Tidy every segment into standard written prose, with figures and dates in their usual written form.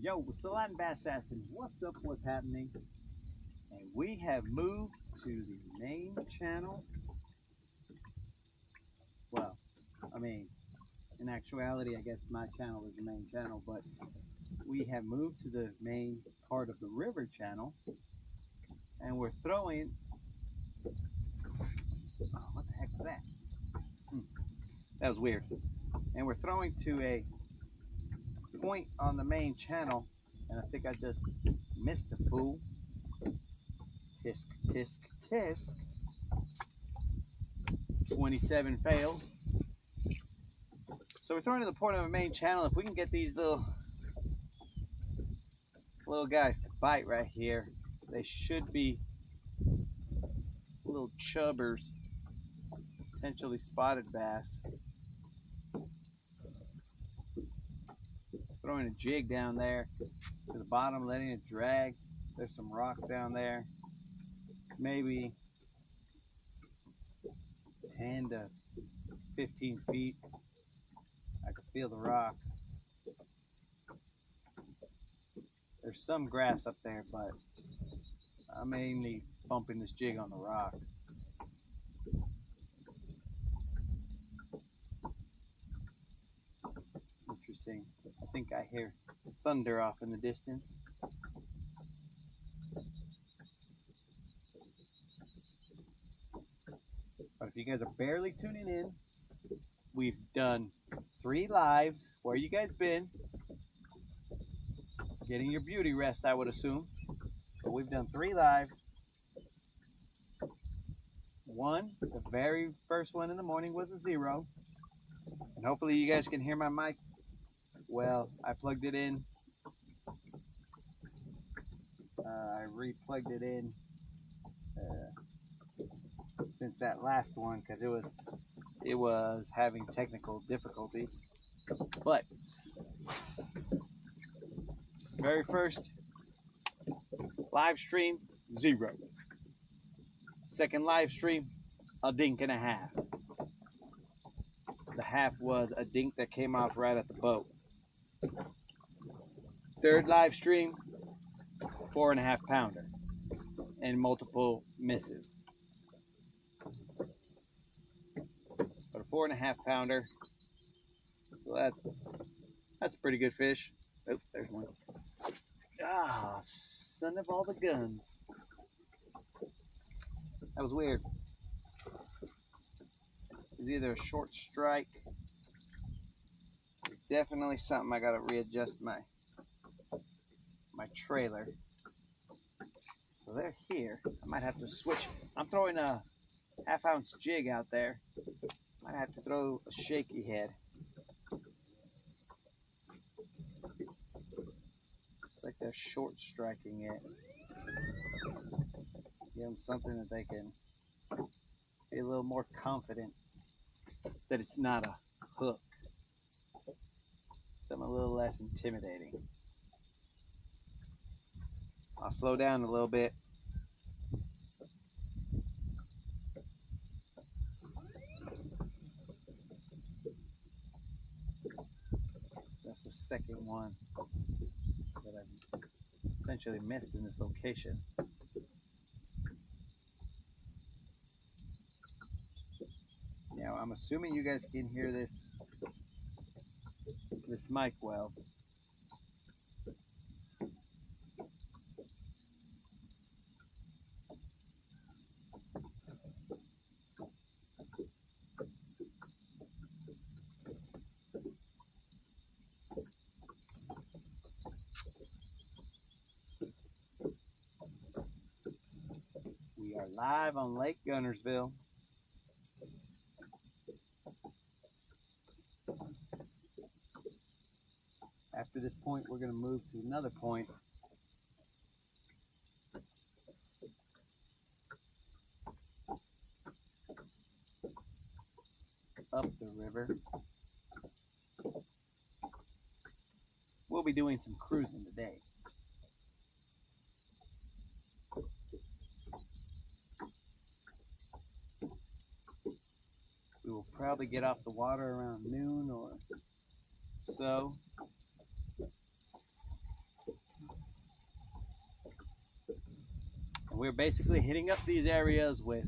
Yo, we're still out in Bass Assassin. What's up? What's happening? And we have moved to the main channel. Well, I mean, in actuality, I guess my channel is the main channel, but we have moved to the main part of the river channel, and we're throwing. Oh, what the heck was that? That was weird. And we're throwing to a point on the main channel, and I think I just missed the fool. Tisk, tisk, tisk. 27 fails. So we're throwing to the point of a main channel. If we can get these little guys to bite right here, they should be little chubbers, potentially spotted bass. Throwing a jig down there to the bottom, letting it drag. There's some rock down there, maybe 10 to 15 feet. I can feel the rock. There's some grass up there, but I'm mainly bumping this jig on the rock. Interesting. I think I hear thunder off in the distance. But if you guys are barely tuning in, we've done 3 lives. Where you guys been? Getting your beauty rest, I would assume. But we've done 3 lives. One, the very first one in the morning was a 0. And hopefully you guys can hear my mic. Well, I plugged it in. I re-plugged it in since that last one because it was having technical difficulties. But very first live stream, 0. Second live stream, a dink and a half. The half was a dink that came off right at the boat. Third live stream, 4.5 pounder and multiple misses. But a 4.5 pounder, so that's a pretty good fish. Oh, there's one. Ah, son of all the guns. That was weird. It's either a short strike. Definitely something I gotta readjust my trailer. So they're here. I might have to switch. I'm throwing a half-ounce jig out there. Might have to throw a shaky head. Looks like they're short striking it. Give them something that they can be a little more confident that it's not a hook. Something a little less intimidating. I'll slow down a little bit. That's the second one that I've essentially missed in this location. Now I'm assuming you guys can hear this mic well. We are live on Lake Guntersville. After this point, we're going to move to another point. Up the river. We'll be doing some cruising today. We will probably get off the water around noon or so. We're basically hitting up these areas with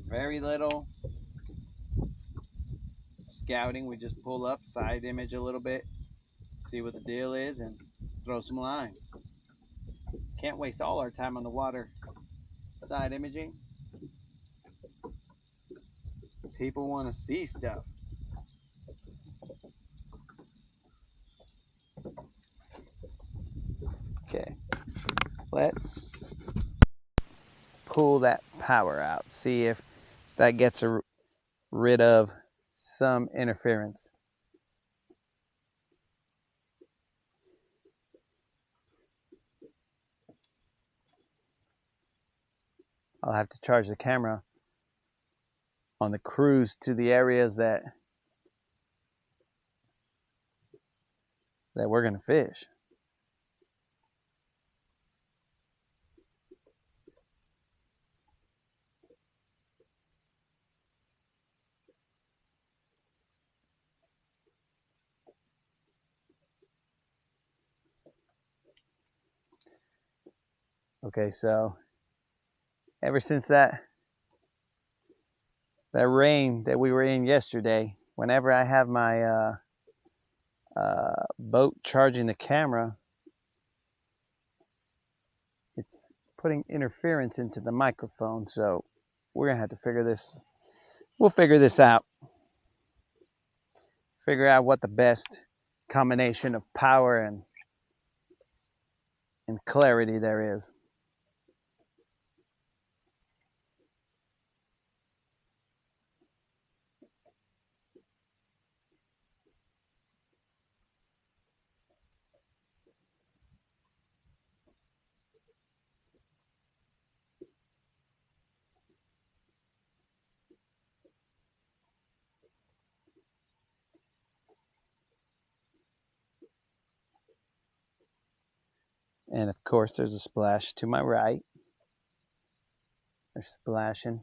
very little scouting. We just pull up, side image a little bit, see what the deal is, and throw some lines. Can't waste all our time on the water side imaging. People want to see stuff. Okay, let's pull that power out, see if that gets rid of some interference. I'll have to charge the camera on the cruise to the areas that we're going to fish. Okay, so ever since that rain that we were in yesterday, whenever I have my boat charging the camera, it's putting interference into the microphone. So we're gonna have to figure this. We'll figure this out. Figure out what the best combination of power and clarity there is. And of course, there's a splash to my right. They're splashing.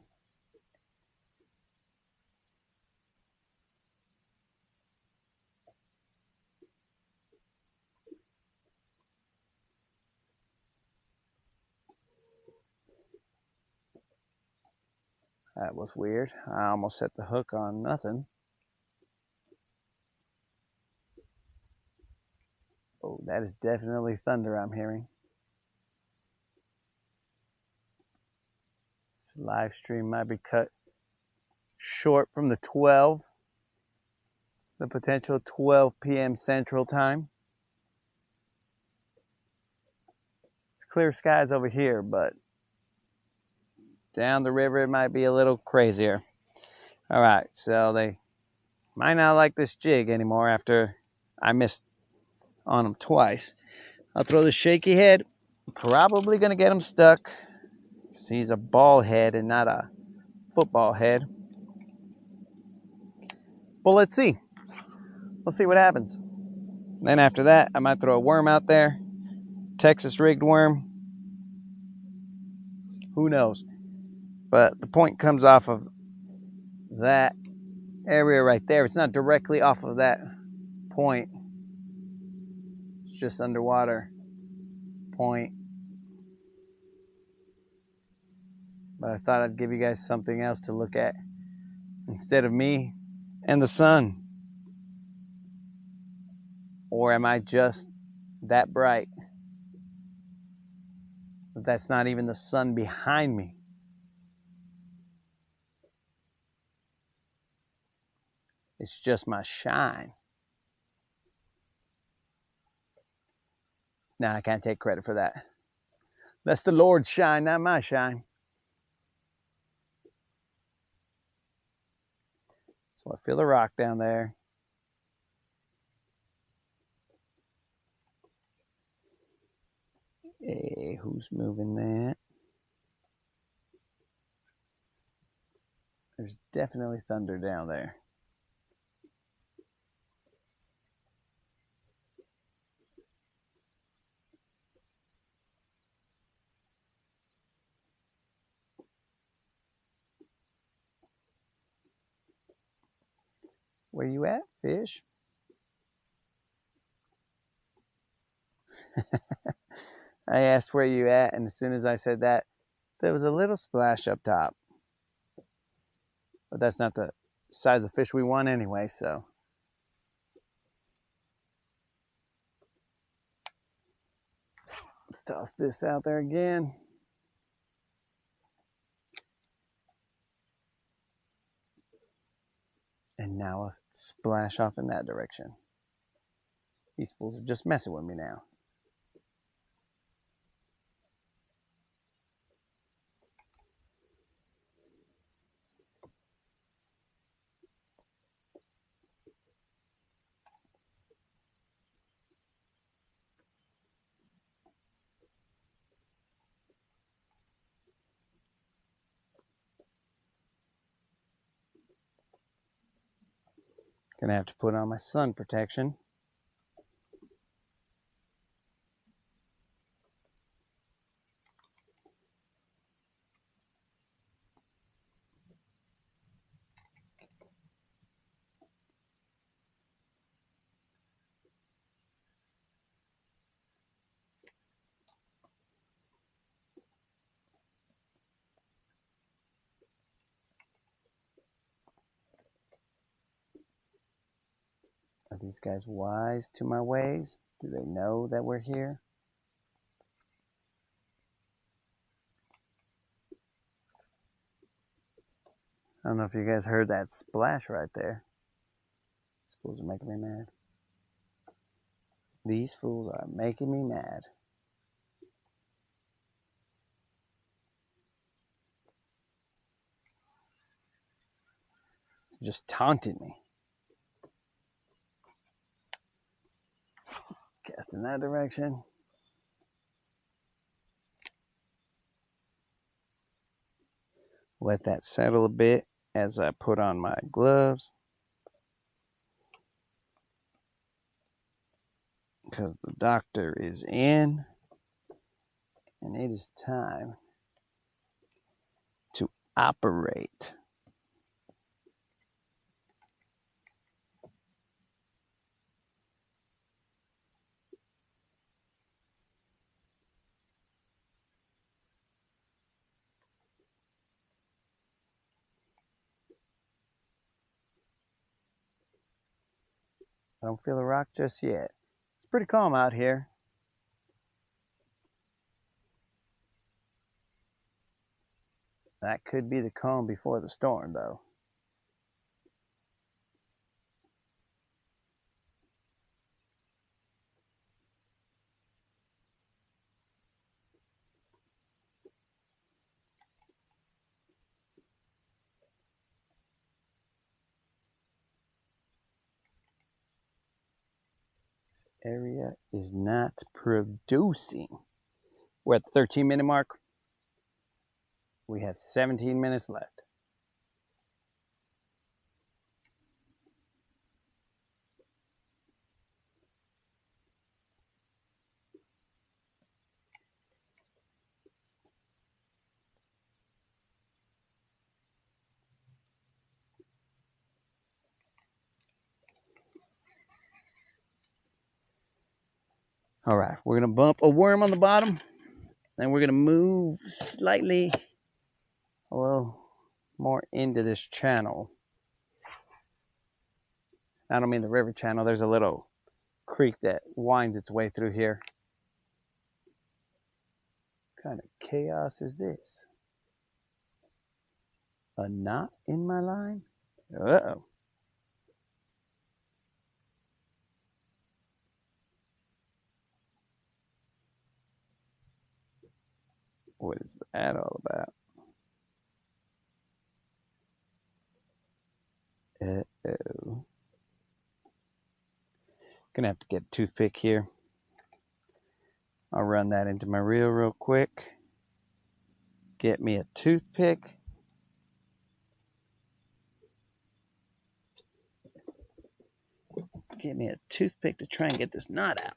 That was weird. I almost set the hook on nothing. Oh, that is definitely thunder I'm hearing. This live stream might be cut short from the potential 12 p.m. Central Time. It's clear skies over here, but down the river it might be a little crazier. All right, so they might not like this jig anymore after I missed on them twice. I'll throw the shaky head. Probably going to get him stuck because he's a ball head and not a football head. But let's see. Let's see what happens. Then after that, I might throw a worm out there. Texas rigged worm. Who knows? But the point comes off of that area right there. It's not directly off of that point. It's just underwater point. But I thought I'd give you guys something else to look at instead of me and the sun. Or am I just that bright? But that's not even the sun behind me. It's just my shine. Nah, I can't take credit for that. That's the Lord's shine, not my shine. So I feel a rock down there. Hey, who's moving that? There's definitely thunder down there. Where you at, fish? I asked where you at, and as soon as I said that, there was a little splash up top. But that's not the size of fish we want anyway, so. Let's toss this out there again. And now I'll splash off in that direction. These fools are just messing with me now. Gonna have to put on my sun protection. Are these guys wise to my ways? Do they know that we're here? I don't know if you guys heard that splash right there. These fools are making me mad. These fools are making me mad. Just taunting me. Cast in that direction. Let that settle a bit as I put on my gloves. Because the doctor is in. And it is time to operate. I don't feel a rock just yet. It's pretty calm out here. That could be the calm before the storm, though. This area is not producing. We're at the 13-minute mark. We have 17 minutes left. All right, we're gonna bump a worm on the bottom, then we're gonna move slightly a little more into this channel. I don't mean the river channel. There's a little creek that winds its way through here. What kind of chaos is this? A knot in my line? Uh-oh. What is that all about? Uh-oh. Gonna have to get a toothpick here. I'll run that into my reel real quick. Get me a toothpick. Get me a toothpick to try and get this knot out.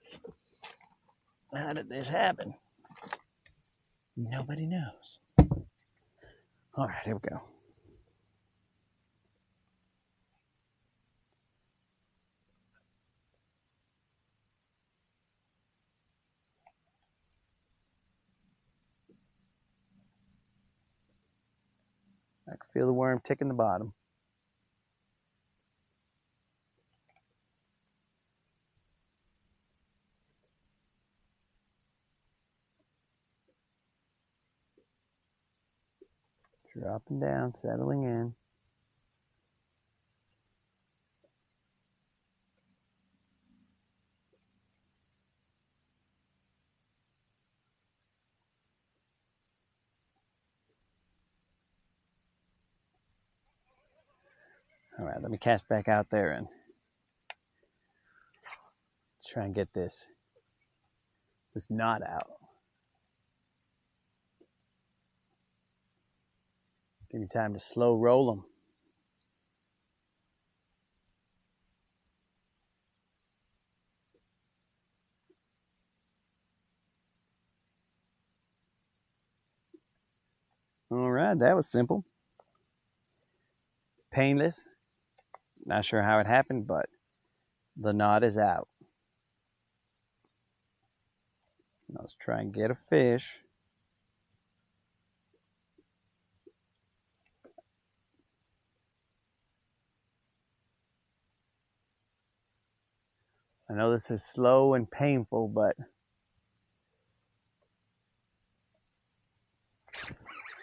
How did this happen? Nobody knows. All right, here we go. can feel the worm ticking the bottom. Dropping down, settling in. All right, let me cast back out there and try and get this knot out. Give me time to slow roll them. All right, that was simple. Painless. Not sure how it happened, but the knot is out. Let's try and get a fish. I know this is slow and painful, but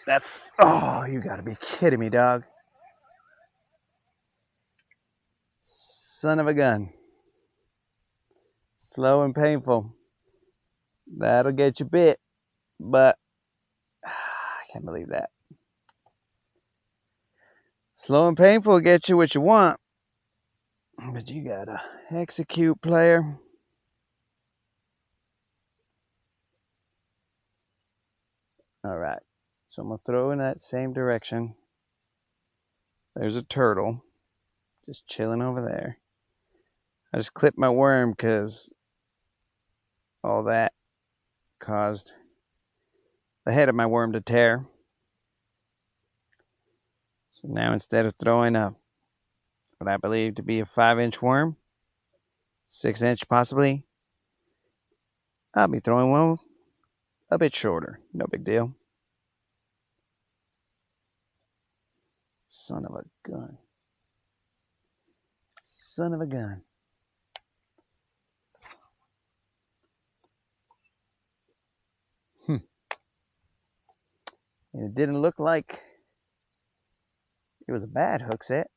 that's, oh, you gotta be kidding me, dog. Son of a gun. Slow and painful. That'll get you bit, but I can't believe that. Slow and painful will get you what you want, but you gotta execute, player. All right, so I'm gonna throw in that same direction. There's a turtle just chilling over there. I just clipped my worm because all that caused the head of my worm to tear. So now instead of throwing what I believe to be a 5-inch worm, 6-inch possibly, I'll be throwing one a bit shorter. No big deal. Son of a gun. Son of a gun. And it didn't look like it was a bad hook set.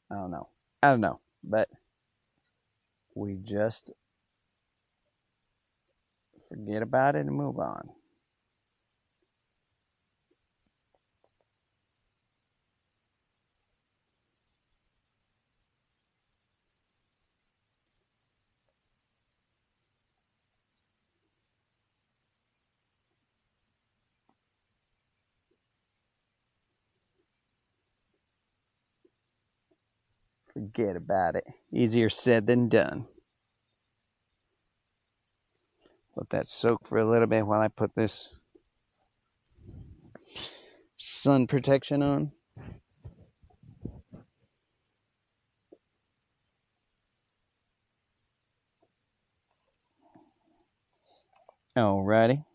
I don't know, but we just forget about it and move on. Forget about it. Easier said than done. Let that soak for a little bit while I put this sun protection on. Alrighty.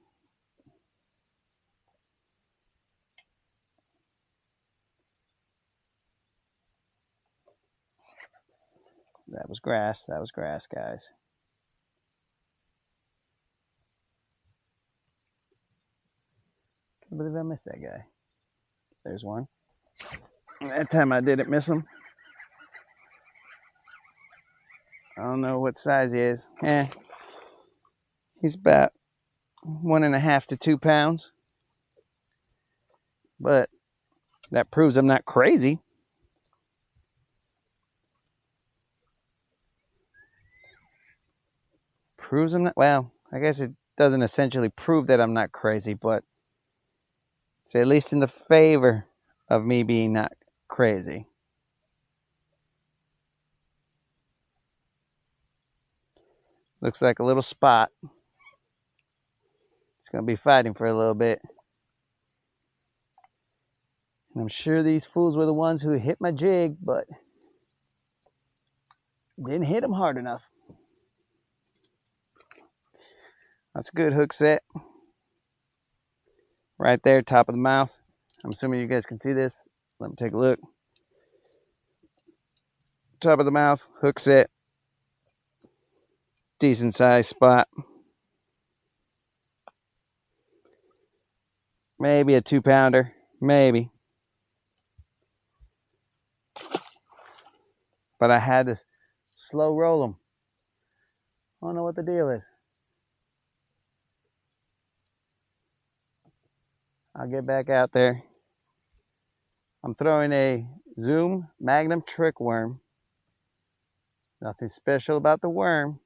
That was grass, guys. Can't believe I missed that guy. There's one. That time I didn't miss him. I don't know what size he is. He's about 1.5 to 2 pounds. But that proves I'm not crazy. Proves I'm not, well, I guess it doesn't essentially prove that I'm not crazy, but it's at least in the favor of me being not crazy. Looks like a little spot. It's going to be fighting for a little bit. And I'm sure these fools were the ones who hit my jig, but didn't hit them hard enough. That's a good hook set. Right there, top of the mouth. I'm assuming you guys can see this. Let me take a look. Top of the mouth, hook set. Decent size spot. Maybe a 2-pounder. Maybe. But I had to slow roll them. I don't know what the deal is. I'll get back out there. I'm throwing a Zoom Magnum trick worm. Nothing special about the worm.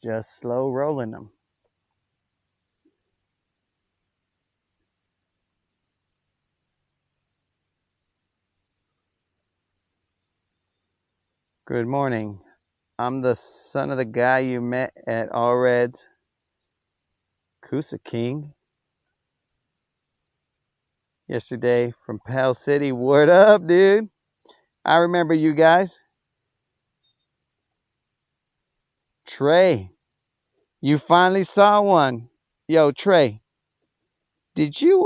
Just slow rolling them. Good morning. I'm the son of the guy you met at All Reds. Coosa King. Yesterday from Pell City. What up, dude? I remember you guys. Trey, you finally saw one. Yo, Trey, did you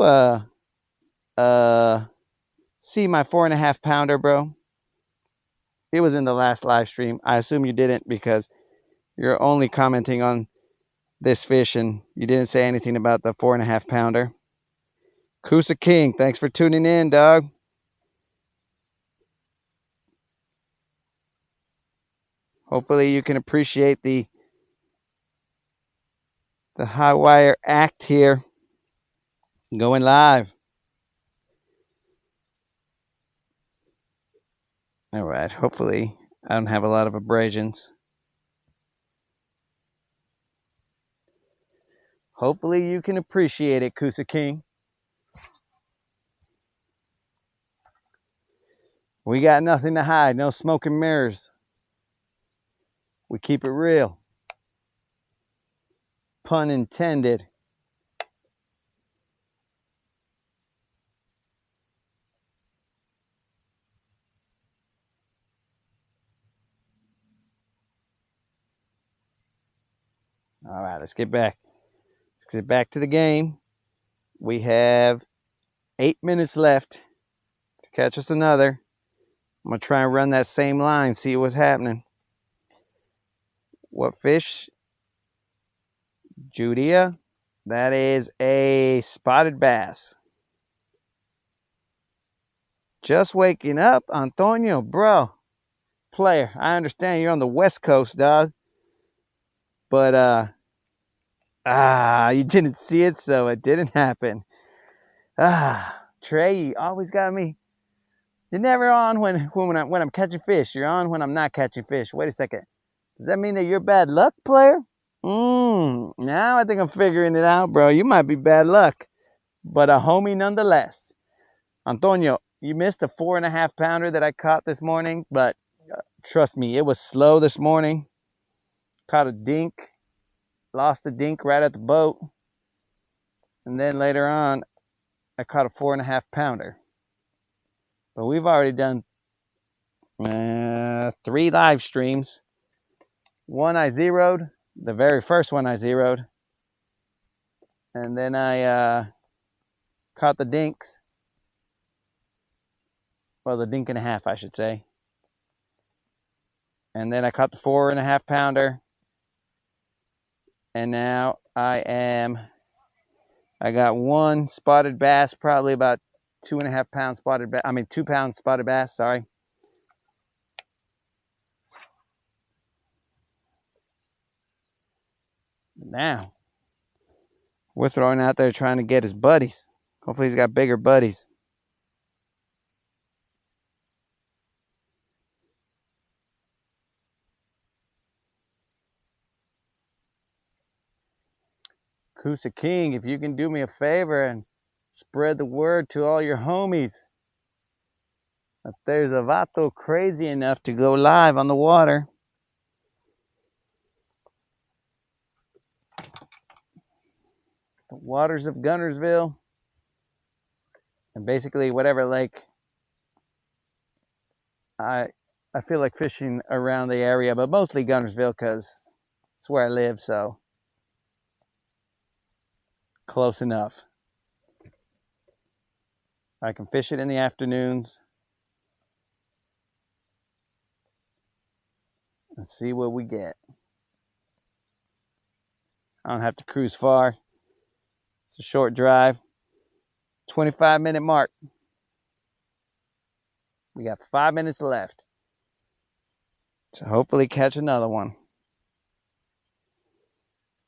see my 4.5-pounder, bro? It was in the last live stream. I assume you didn't because you're only commenting on this fish and you didn't say anything about the 4.5-pounder. Coosa King, thanks for tuning in, dog. Hopefully you can appreciate the high wire act here. Going live. All right, hopefully I don't have a lot of abrasions. Hopefully you can appreciate it, Coosa King. We got nothing to hide, no smoke and mirrors. We keep it real. Pun intended. All right, let's get back. Let's get back to the game. We have 8 minutes left to catch us another. I'm going to try and run that same line, see what's happening. What fish? Judea. That is a spotted bass. Just waking up, Antonio, bro. Player, I understand you're on the West Coast, dog. But, you didn't see it, so it didn't happen. Trey, you always got me. You're never on when I'm catching fish. You're on when I'm not catching fish. Wait a second. Does that mean that you're bad luck, player? Now I think I'm figuring it out, bro. You might be bad luck, but a homie nonetheless. Antonio, you missed a 4.5-pounder that I caught this morning, but trust me, it was slow this morning. Caught a dink. Lost the dink right at the boat. And then later on, I caught a 4.5-pounder. But we've already done 3 live streams. One I zeroed. The very first one I zeroed. And then I caught the dinks. Well, the dink and a half, I should say. And then I caught the 4.5-pounder. And now I got one spotted bass, probably about 2.5-pound spotted bass. 2-pound spotted bass, sorry. Now, we're throwing out there trying to get his buddies. Hopefully he's got bigger buddies. Coosa King, if you can do me a favor and spread the word to all your homies that there's a vato crazy enough to go live on the water. The waters of Guntersville. And basically whatever lake I feel like fishing around the area, but mostly Guntersville because It's where I live, so close enough. I can fish it in the afternoons and see what we get. I don't have to cruise far. It's a short drive. 25-minute mark. We got 5 minutes left to hopefully catch another one.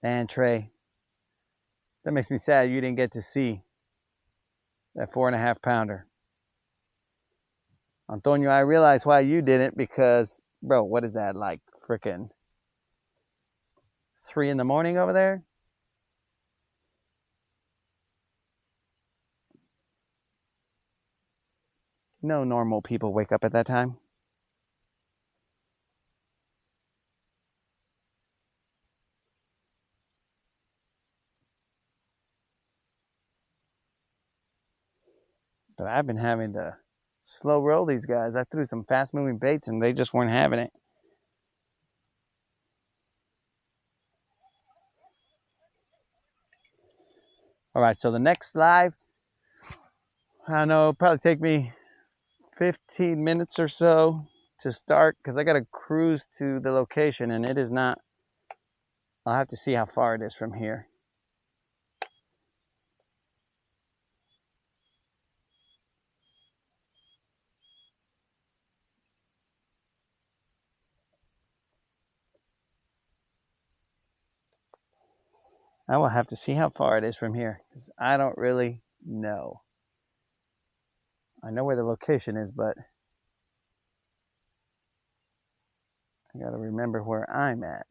And Trey, that makes me sad you didn't get to see that 4.5 pounder. Antonio, I realize why you didn't, because, bro, what is that, like freaking 3 in the morning over there? No normal people wake up at that time. But I've been having to slow roll these guys. I threw some fast moving baits and they just weren't having it. All right, so the next live, I don't know, it'll probably take me 15 minutes or so to start because I got to cruise to the location and it is not, I'll have to see how far it is from here. I will have to see how far it is from here because I don't really know. I know where the location is, but I got to remember where I'm at.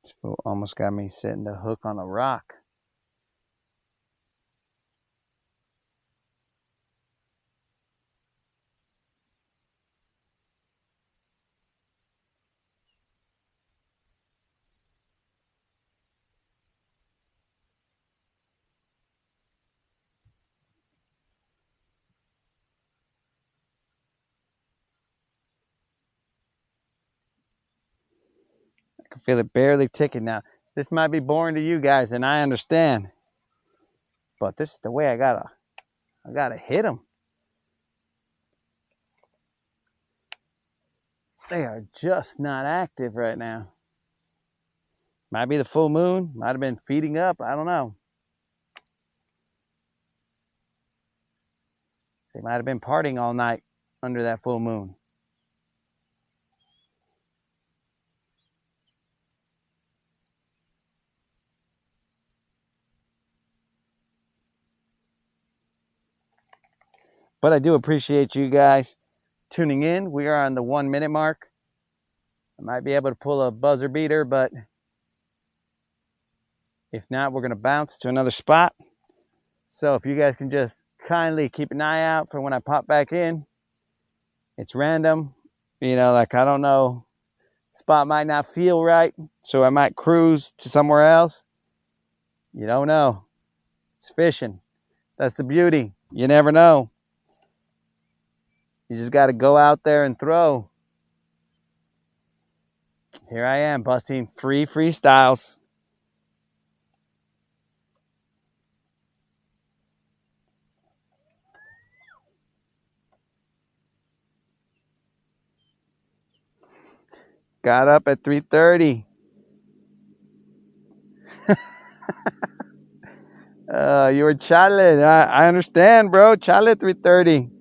This fool almost got me setting the hook on a rock. I can feel it barely ticking now. This might be boring to you guys, and I understand. But this is the way I gotta hit them. They are just not active right now. Might be the full moon. Might have been feeding up. I don't know. They might have been partying all night under that full moon. But I do appreciate you guys tuning in. We are on the 1 minute mark. I might be able to pull a buzzer beater, but if not, we're going to bounce to another spot. So if you guys can just kindly keep an eye out for when I pop back in. It's random. You know, like I don't know. Spot might not feel right, so I might cruise to somewhere else. You don't know. It's fishing. That's the beauty. You never know. You just got to go out there and throw. Here I am busting free freestyles. Got up at 3:30. You were chale. I understand, bro. Chale 3:30.